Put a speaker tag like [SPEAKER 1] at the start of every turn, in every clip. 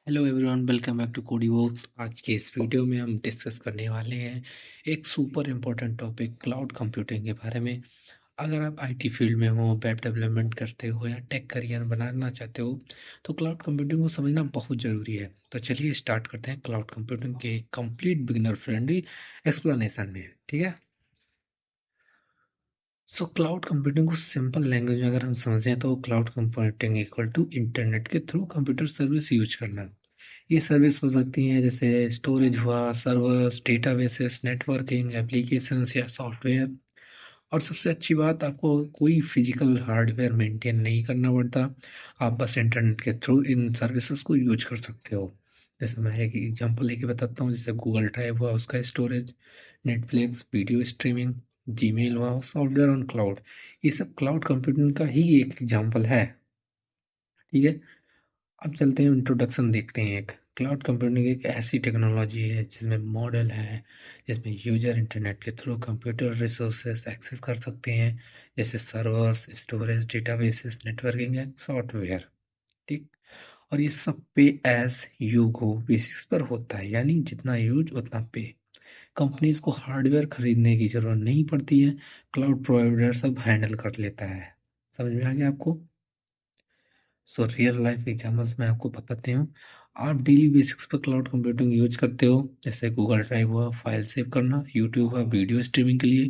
[SPEAKER 1] Hello everyone, welcome back to Cody works. आज के इस वीडियो में हम डिस्कस करने वाले हैं एक super important topic cloud computing के बारे में। अगर आप आईटी फील्ड में हो, वेब डेवलपमेंट करते हो या टेक करियर बनाना चाहते हो तो क्लाउड कंप्यूटिंग को समझना बहुत ज़रूरी है। तो चलिए स्टार्ट करते हैं क्लाउड कंप्यूटिंग के कंप्लीट बिगिनर फ्रेंडली एक्सप्लेनेशन में। ठीक है। सो क्लाउड कंप्यूटिंग को सिंपल लैंग्वेज में अगर हम समझें तो cloud computing equal to internet के थ्रू कंप्यूटर सर्विस यूज करना। ये सर्विस हो सकती हैं जैसे स्टोरेज हुआ, सर्वर्स, डेटाबेसेस, नेटवर्किंग, एप्लीकेशंस या सॉफ्टवेयर। और सबसे अच्छी बात, आपको कोई फिजिकल हार्डवेयर मेंटेन नहीं करना पड़ता। आप बस इंटरनेट के थ्रू इन सर्विसेज को यूज कर सकते हो। जैसे मैं एक एग्जांपल लेके बताता हूँ, जैसे गूगल ड्राइव हुआ, उसका storage, Netflix video streaming, Gmail हुआ, सॉफ्टवेयर ऑन क्लाउड। ये सब क्लाउड कंप्यूटिंग का ही एक एग्जांपल है। ठीक है। अब चलते हैं, इंट्रोडक्शन देखते हैं। एक क्लाउड कंप्यूटिंग एक ऐसी टेक्नोलॉजी है जिसमें मॉडल है, जिसमें यूजर इंटरनेट के थ्रू कंप्यूटर रिसोर्सेस एक्सेस कर सकते हैं, जैसे servers, storage, databases, networking and software. ठीक। और ये सब पे एज यू गो बेसिस पर होता है, यानी जितना यूज उतना पे। कंपनीज को हार्डवेयर खरीदने की जरूरत नहीं पड़ती है, क्लाउड प्रोवाइडर सब हैंडल कर लेता है। समझ में आ गया आपको? सो रियल लाइफ एग्जाम्पल्स मैं आपको बताती हूँ। आप डेली बेसिक्स पर क्लाउड कंप्यूटिंग यूज करते हो, जैसे गूगल ड्राइव हुआ फाइल सेव करना, यूट्यूब हुआ वीडियो स्ट्रीमिंग के लिए,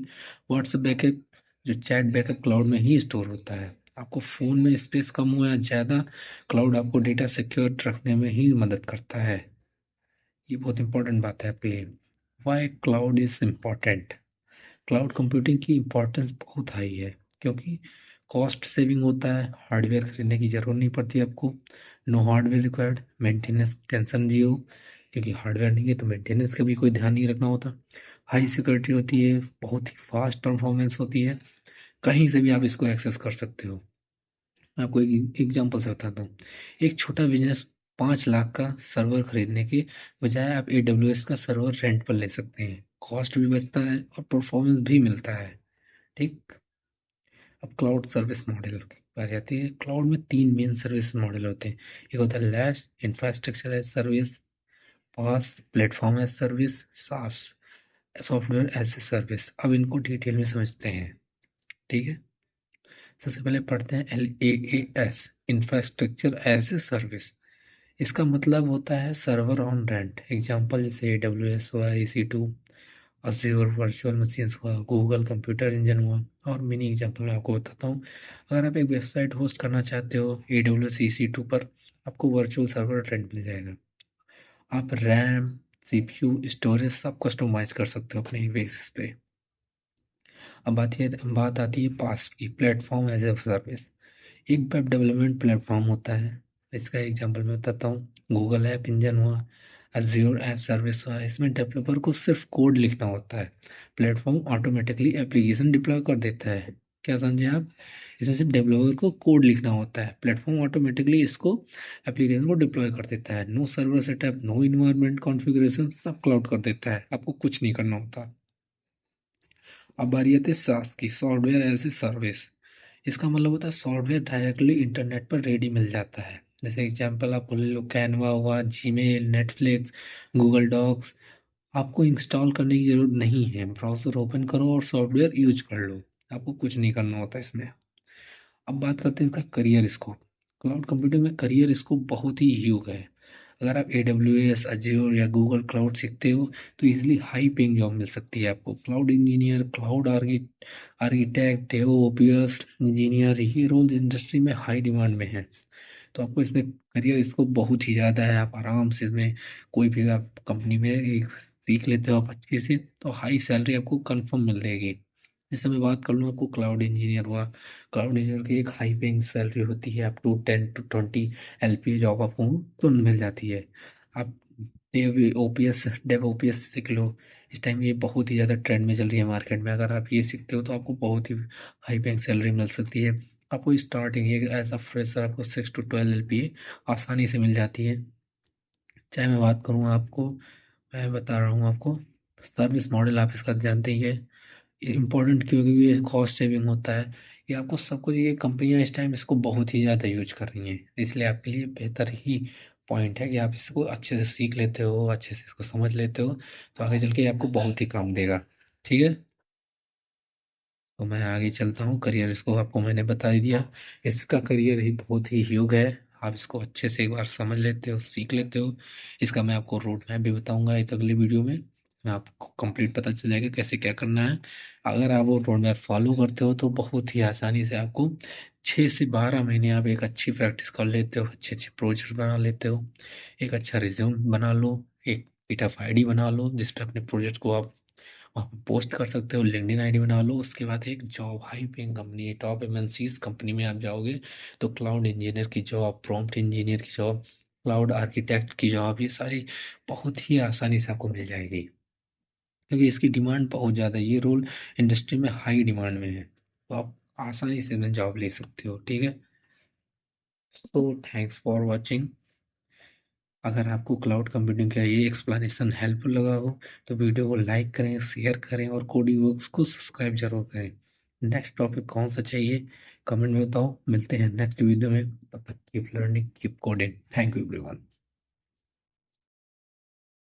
[SPEAKER 1] व्हाट्सएप बैकअप जो चैट बैकअप क्लाउड में ही स्टोर होता है। आपको फ़ोन में स्पेस कम हो या ज़्यादा, क्लाउड आपको डेटा सिक्योर रखने में ही मदद करता है। ये बहुत इंपॉर्टेंट बात है आपके लिए। Why cloud is important? Cloud computing की इम्पोर्टेंस बहुत हाई है, क्योंकि कॉस्ट सेविंग होता है, हार्डवेयर खरीदने की ज़रूरत नहीं पड़ती आपको। No hardware required, maintenance tension zero, क्योंकि हार्डवेयर नहीं है तो मेंटेनेंस का भी कोई ध्यान नहीं रखना होता। हाई सिक्योरिटी होती है, बहुत ही फास्ट परफॉर्मेंस होती है, कहीं से भी आप इसको एक्सेस कर सकते हो। मैं आपको एक एग्जांपल से बताता हूँ। एक छोटा बिजनेस 5 लाख का सर्वर खरीदने के बजाय आप AWS का सर्वर रेंट पर ले सकते हैं। कॉस्ट भी बचता है और परफॉर्मेंस भी मिलता है। ठीक। अब क्लाउड सर्विस मॉडल की बारी आती है। क्लाउड में 3 मेन सर्विस मॉडल होते हैं। एक होता है लैश, इंफ्रास्ट्रक्चर एज सर्विस, पास, प्लेटफॉर्म एज सर्विस, सास, सॉफ्टवेयर एज ए सर्विस। अब इनको डिटेल में समझते हैं। ठीक है। सबसे पहले पढ़ते हैं LAAS, infrastructure as a service. इसका मतलब होता है सर्वर ऑन रेंट। एग्जांपल जैसे AWS हुआ, EC2, अज़्योर वर्चुअल मशीन्स हुआ, गूगल कंप्यूटर इंजन हुआ। और मिनी एग्जांपल मैं आपको बताता हूँ। अगर आप एक वेबसाइट होस्ट करना चाहते हो AWS EC2 पर, आपको वर्चुअल सर्वर रेंट मिल जाएगा। आप रैम, CPU, स्टोरेज सब कस्टमाइज कर सकते हो अपने बेसिस पे। अब बात आती है पास की, प्लेटफॉर्म एज ए सर्विस। एक वेब डेवलपमेंट प्लेटफॉर्म होता है। इसका एग्जांपल मैं बताता हूँ। गूगल ऐप इंजन हुआ, अज़्योर ऐप सर्विस हुआ। इसमें डेवलपर को सिर्फ कोड लिखना होता है, प्लेटफॉर्म ऑटोमेटिकली एप्लीकेशन डिप्लॉय कर देता है। क्या समझे आप? इसमें सिर्फ डेवलपर को कोड लिखना होता है, प्लेटफॉर्म ऑटोमेटिकली इसको एप्लीकेशन को डिप्लॉय कर देता है। No server setup, no environment configuration, सब क्लाउड कर देता है, आपको कुछ नहीं करना होता। अब बारी आती है SaaS की, सॉफ्टवेयर एज ए सर्विस। इसका मतलब होता है सॉफ्टवेयर डायरेक्टली इंटरनेट पर रेडी मिल जाता है। जैसे एग्जांपल आपको ले लो, कैनवा हुआ, जीमेल, नेटफ्लिक्स, गूगल डॉक्स। आपको इंस्टॉल करने की ज़रूरत नहीं है, ब्राउज़र ओपन करो और सॉफ्टवेयर यूज कर लो। आपको कुछ नहीं करना होता इसमें। अब बात करते हैं इसका करियर स्कोप। क्लाउड कंप्यूटिंग में करियर स्कोप बहुत ही ह्यूज है। अगर आप AWS, अज्योर या गूगल क्लाउड सीखते हो तो इजीली हाई पेइंग जॉब मिल सकती है आपको। Cloud engineer, cloud architect, OPS engineer, ये रोल इंडस्ट्री में हाई डिमांड में है। तो आपको इसमें करियर स्कोप बहुत ही ज़्यादा है। आप आराम से इसमें कोई भी आप कंपनी में एक सीख लेते हो आप अच्छे से, तो हाई सैलरी आपको कंफर्म मिल जाएगी। जैसे मैं बात कर लूँ, आपको क्लाउड इंजीनियर हुआ, क्लाउड इंजीनियर की एक हाई पेइंग सैलरी होती है, up to 10 to 20 LPA job आपको तुरंत मिल जाती है। आप डेव OPS सीख लो। इस टाइम ये बहुत ही ज़्यादा ट्रेंड में चल रही है मार्केट में। अगर आप ये सीखते हो तो आपको बहुत ही हाई पेइंग सैलरी मिल सकती है। आपको स्टार्टिंग ये एज अ फ्रेशर आपको 6 to 12 LPA आसानी से मिल जाती है। चाहे मैं बात करूँ आपको, मैं बता रहा हूँ आपको, सर्विस मॉडल आप इसका जानते ही है। ये इम्पोर्टेंट क्योंकि ये कॉस्ट सेविंग होता है। ये आपको सब कुछ, ये कंपनियां इस टाइम इसको बहुत ही ज़्यादा यूज कर रही हैं, इसलिए आपके लिए बेहतर ही पॉइंट है कि आप इसको अच्छे से सीख लेते हो, अच्छे से इसको समझ लेते हो, तो आगे चल के ये आपको बहुत ही काम देगा। ठीक है? तो मैं आगे चलता हूँ। करियर इसको आपको मैंने बता ही दिया। इसका करियर ही बहुत ही ह्यूग है। आप इसको अच्छे से एक बार समझ लेते हो, सीख लेते हो। इसका मैं आपको रोड मैप भी बताऊंगा एक अगली वीडियो में आपको कंप्लीट पता चल जाएगा कैसे क्या करना है। अगर आप वो रोड मैप फॉलो करते हो तो बहुत ही आसानी से आपको 6 से 12 महीने आप एक अच्छी प्रैक्टिस कर लेते हो, अच्छे अच्छे प्रोजेक्ट बना लेते हो, एक अच्छा रिज्यूम बना लो, एक मीटअप आईडी बना लो जिसपे अपने प्रोजेक्ट को आप वहाँ पे पोस्ट कर सकते हो, लिंक्डइन आईडी बना लो। उसके बाद एक job, high paying company, top MNCs company में आप जाओगे तो क्लाउड इंजीनियर की जॉब, प्रॉम्प्ट इंजीनियर की जॉब, क्लाउड आर्किटेक्ट की जॉब, ये सारी बहुत ही आसानी से आपको मिल जाएगी, क्योंकि इसकी डिमांड बहुत ज़्यादा है। ये रोल इंडस्ट्री में हाई डिमांड में है, तो आप आसानी से में जॉब ले सकते हो। ठीक है? तो थैंक्स फॉर वॉचिंग। अगर आपको क्लाउड कंप्यूटिंग का ये एक्सप्लेनेशन हेल्पफुल लगा हो तो वीडियो को लाइक करें, शेयर करें और कोडिंग वर्क्स को सब्सक्राइब जरूर करें। नेक्स्ट टॉपिक कौन सा चाहिए कमेंट में बताओ। मिलते हैं नेक्स्ट वीडियो में। तब तक keep learning, keep coding. Thank you everyone.